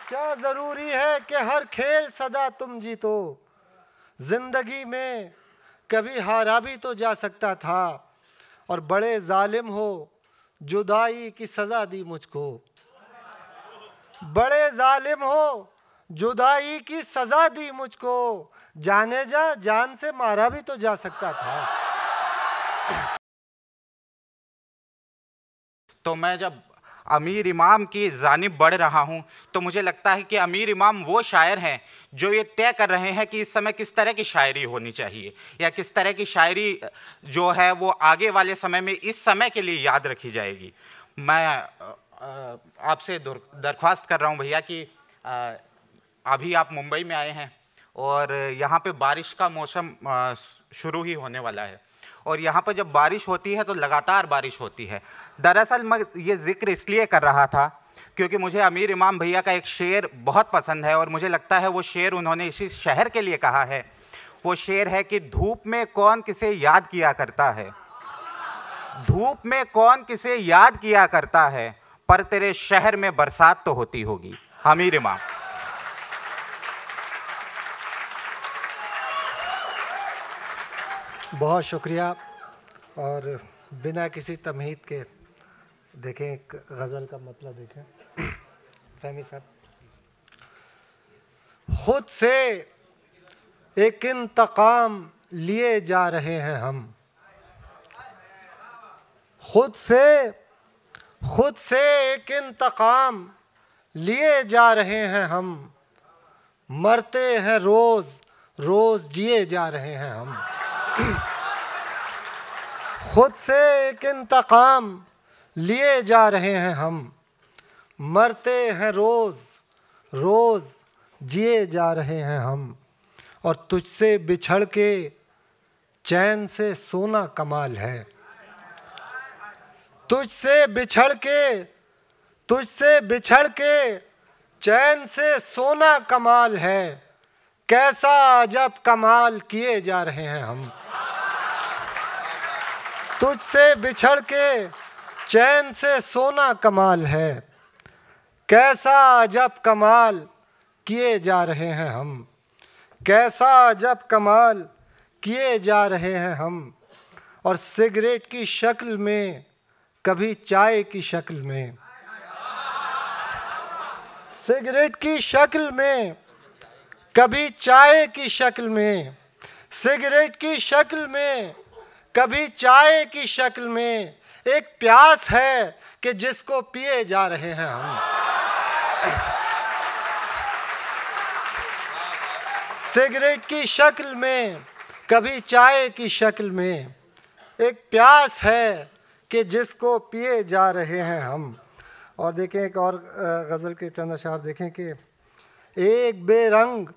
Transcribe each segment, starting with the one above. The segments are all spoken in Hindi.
क्या जरूरी है कि हर खेल सदा तुम जीतो, जिंदगी में कभी हारा भी तो जा सकता था। और बड़े जालिम हो, जुदाई की सजा दी मुझको। बड़े जालिम हो, जुदाई की सजा दी मुझको। जाने जा, जान से मारा भी तो जा सकता था। तो मैं जब अमीर इमाम की जानिब बढ़ रहा हूँ तो मुझे लगता है कि अमीर इमाम वो शायर हैं जो ये तय कर रहे हैं कि इस समय किस तरह की शायरी होनी चाहिए, या किस तरह की शायरी जो है वो आगे वाले समय में इस समय के लिए याद रखी जाएगी। मैं आपसे दरख्वास्त कर रहा हूँ भैया कि अभी आप मुंबई में आए हैं और यहाँ पे बारिश का मौसम शुरू ही होने वाला है, और यहाँ पर जब बारिश होती है तो लगातार बारिश होती है। दरअसल मैं ये जिक्र इसलिए कर रहा था क्योंकि मुझे अमीर इमाम भैया का एक शेर बहुत पसंद है, और मुझे लगता है वो शेर उन्होंने इसी शहर के लिए कहा है। वो शेर है कि धूप में कौन किसे याद किया करता है, धूप में कौन किसे याद किया करता है, पर तेरे शहर में बरसात तो होती होगी। अमीर इमाम। बहुत शुक्रिया। और बिना किसी तमहीद के देखें एक गज़ल का मतलब देखें। फहमी साहब, खुद से एक इंतकाम लिए जा रहे हैं हम, खुद से एक इंतकाम लिए जा रहे हैं हम। मरते हैं रोज़ रोज़ जिए जा रहे हैं हम। खुद से एक इंतकाम लिए जा रहे हैं हम। मरते हैं रोज़ रोज़ जिए जा रहे हैं हम। और तुझसे बिछड़ के चैन से सोना कमाल है। तुझसे बिछड़ के चैन से सोना कमाल है। कैसा अजब कमाल किए जा रहे हैं हम। तुझसे बिछड़ के चैन से सोना कमाल है। कैसा अजब कमाल किए जा रहे हैं हम। कैसा अजब कमाल किए जा रहे हैं हम। और सिगरेट की शक्ल में, कभी चाय की शक्ल में, सिगरेट की शक्ल में, कभी चाय की शक्ल में, सिगरेट की शक्ल में, कभी चाय की शक्ल में एक प्यास है कि जिसको पिए जा रहे हैं हम। सिगरेट की शक्ल में, कभी चाय की शक्ल में एक प्यास है कि जिसको पिए जा रहे हैं हम। और देखें एक और गज़ल के चंद अशार देखें कि एक बेरंग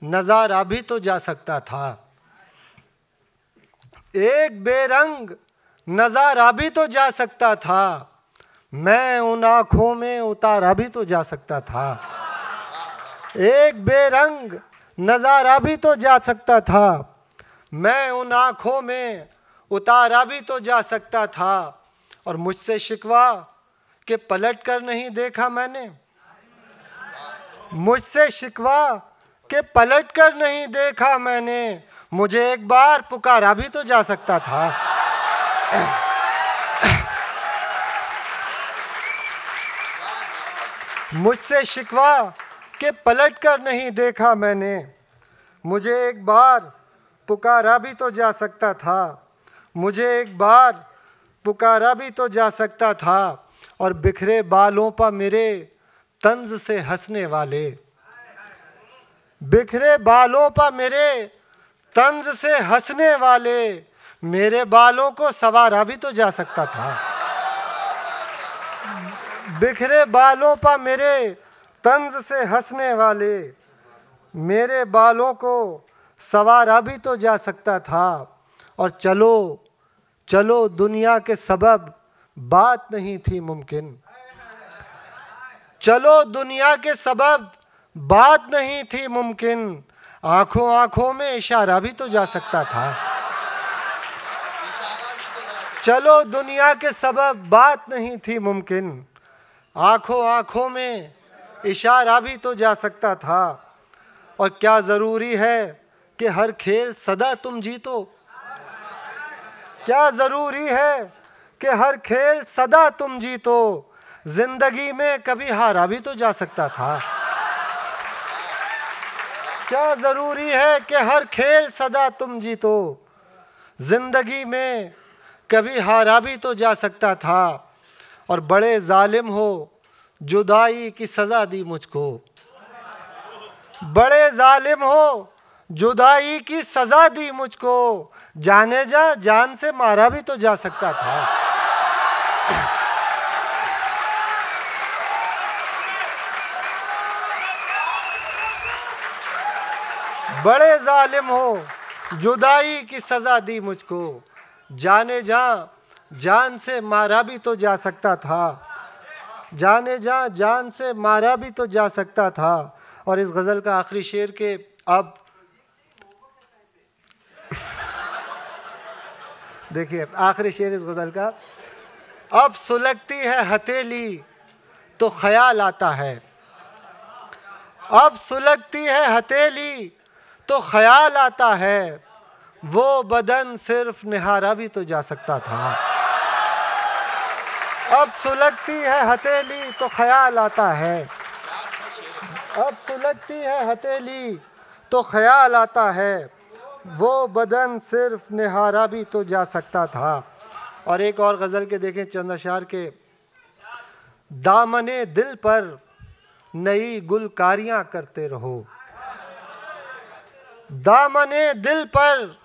नज़ारा भी तो जा सकता था। एक बेरंग नज़ारा भी तो जा सकता था। मैं उन आँखों में उतारा भी तो जा सकता था। एक बेरंग नज़ारा भी तो जा सकता था। मैं उन आँखों में उतारा भी तो जा सकता था। और मुझसे शिकवा कि पलट कर नहीं देखा मैंने। मुझसे शिकवा कि पलट कर नहीं देखा मैंने। मुझे एक बार पुकारा भी तो जा सकता था। मुझसे शिकवा कि पलट कर नहीं देखा मैंने। मुझे एक बार पुकारा भी तो जा सकता था। मुझे एक बार पुकारा भी तो जा सकता था। और बिखरे बालों पर मेरे तंज से हंसने वाले, बिखरे बालों पर मेरे तंज से हंसने वाले मेरे बालों को संवारा भी तो जा सकता था। बिखरे बालों पर मेरे तंज से हंसने वाले मेरे बालों को संवारा भी तो जा सकता था। और चलो चलो दुनिया के सबब बात नहीं थी मुमकिन। चलो दुनिया के सबब बात नहीं थी मुमकिन। आंखों आंखों में इशारा भी तो जा सकता था। चलो दुनिया के सबब बात नहीं थी मुमकिन। आंखों आंखों में इशारा भी तो जा सकता था। और क्या ज़रूरी है कि हर खेल सदा तुम जीतो? क्या ज़रूरी है कि हर खेल सदा तुम जीतो? जिंदगी में कभी हारा भी तो जा सकता था। क्या ज़रूरी है कि हर खेल सदा तुम जीतो? जिंदगी में कभी हारा भी तो जा सकता था। और बड़े जालिम हो, जुदाई की सज़ा दी मुझको। बड़े जालिम हो, जुदाई की सज़ा दी मुझको। जाने जा, जान से मारा भी तो जा सकता था। बड़े जालिम हो, जुदाई की सज़ा दी मुझको। जाने जा, जान से मारा भी तो जा सकता था। जाने जा, जान से मारा भी तो जा सकता था। और इस गज़ल का आखिरी शेर के अब देखिए, आखिरी शेर इस गज़ल का, अब सुलगती है हथेली तो ख्याल आता है। अब सुलगती है हथेली तो ख्याल आता है। वो बदन सिर्फ निहारा भी तो जा सकता था। अब सुलगती है हथेली तो ख्याल आता है। अब सुलगती है हथेली तो ख्याल आता है। वो बदन सिर्फ निहारा भी तो जा सकता था। और एक और गज़ल के देखें, चंद अशार के, दामने दिल पर नई गुलकारियाँ करते रहो। दामने दिल पर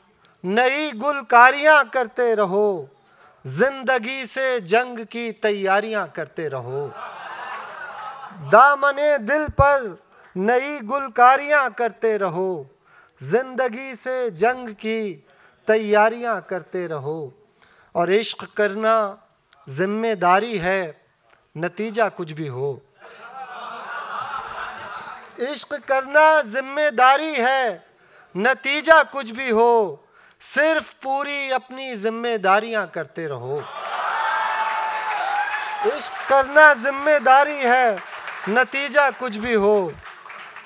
नई गुलकारियाँ करते रहो। जिंदगी से जंग की तैयारियां करते रहो। दामने दिल पर नई गुलकारियां करते रहो। जिंदगी से जंग की तैयारियां करते रहो। और इश्क करना जिम्मेदारी है, नतीजा कुछ भी हो। इश्क करना जिम्मेदारी है, नतीजा कुछ भी हो। सिर्फ पूरी अपनी जिम्मेदारियां करते रहो। इश्क करना जिम्मेदारी है, नतीजा कुछ भी हो।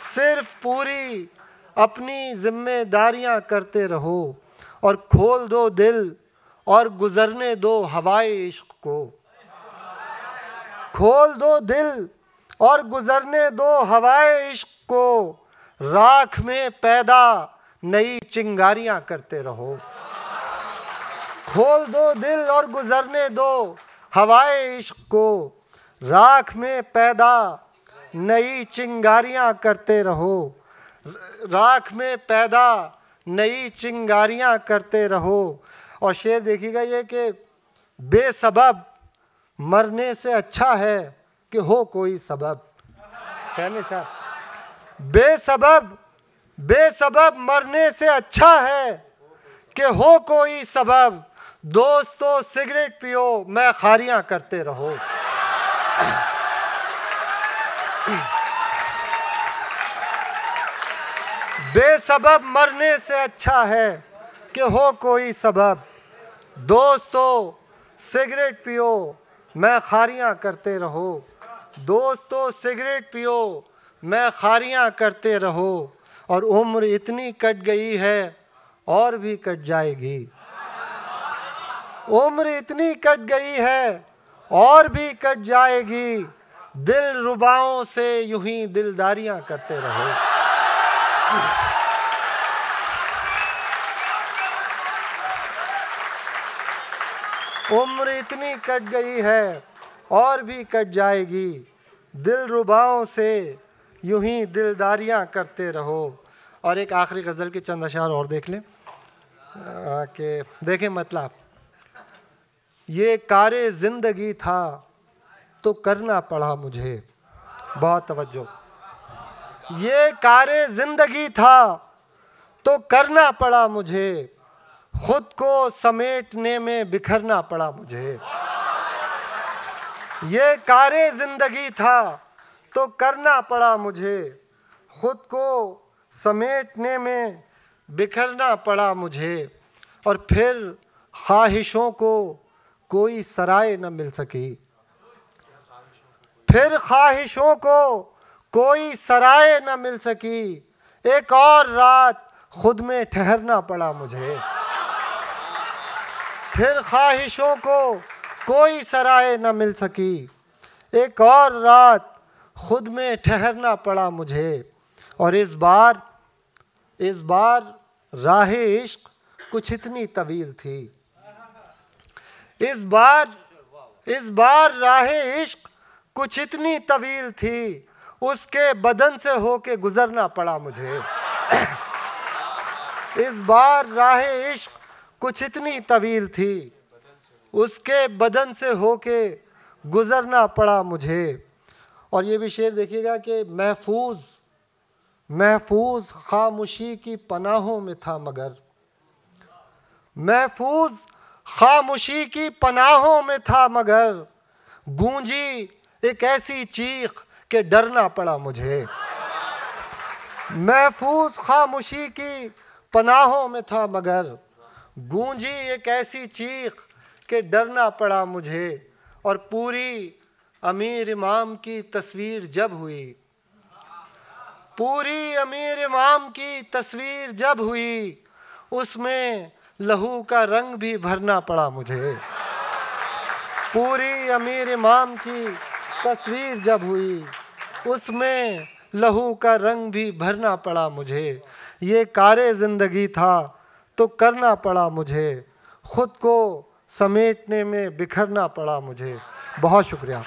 सिर्फ पूरी अपनी जिम्मेदारियां करते रहो। और खोल दो दिल और गुजरने दो हवाए इश्क को। खोल दो दिल और गुजरने दो हवाए इश्क को। राख में पैदा नई चिंगारियां करते रहो। खोल दो दिल और गुजरने दो हवाए इश्क को। राख में पैदा नई चिंगारियां करते रहो। राख में पैदा नई चिंगारियां करते रहो। और शेर देखिएगा ये कि बेसबब मरने से अच्छा है कि हो कोई सबब। फहमी साहब, बेसबब मरने से अच्छा है कि हो कोई सबब। दोस्तों सिगरेट पियो, मैं खारियां करते रहो। बेसबब मरने से अच्छा है कि हो कोई सबब। दोस्तों सिगरेट पियो, मैं खारियां करते रहो। दोस्तों सिगरेट पियो, मैं खारियां करते रहो। और उम्र इतनी कट गई है और भी कट जाएगी। उम्र इतनी कट गई है और भी कट जाएगी। दिल रुबाओं से यूं ही दिलदारियां करते रहो। उम्र इतनी कट गई है और भी कट जाएगी। दिल रुबाओं से यूं ही दिलदारियां करते रहो। और एक आखिरी गज़ल के चंद अशार और देख लें कि देखें मतलब, ये कारे ज़िंदगी था तो करना पड़ा मुझे। बहुत तवज्जो। ये कारे ज़िंदगी था तो करना पड़ा मुझे। खुद को समेटने में बिखरना पड़ा मुझे। ये कारे ज़िंदगी था तो करना पड़ा मुझे। खुद को समेटने में बिखरना पड़ा मुझे। और फिर ख्वाहिशों को कोई सराय न मिल सकी। फिर ख्वाहिशों को कोई सराय न मिल सकी, एक और रात खुद में ठहरना पड़ा मुझे। फिर ख्वाहिशों को कोई सराय न मिल सकी, एक और रात खुद में ठहरना पड़ा मुझे। और इस बार राह इश्क कुछ इतनी तवील थी, इस बार राह इश्क कुछ इतनी तवील थी, उसके बदन से होके गुजरना पड़ा मुझे। इस बार राह इश्क कुछ इतनी तवील थी, उसके बदन से होके गुजरना पड़ा मुझे। और ये भी शेर देखिएगा कि महफूज खामोशी की पनाहों में था मगर, महफूज खामोशी की पनाहों में था मगर, गूंजी एक ऐसी चीख के डरना पड़ा मुझे। महफूज खामोशी की पनाहों में था मगर, गूंजी एक ऐसी चीख के डरना पड़ा मुझे। और पूरी अमीर इमाम की तस्वीर जब हुई, पूरी अमीर इमाम की तस्वीर जब हुई, उसमें लहू का रंग भी भरना पड़ा मुझे। पूरी अमीर इमाम की तस्वीर जब हुई, उसमें लहू का रंग भी भरना पड़ा मुझे। ये कारे ज़िंदगी था तो करना पड़ा मुझे, खुद को समेटने में बिखरना पड़ा मुझे। बहुत शुक्रिया।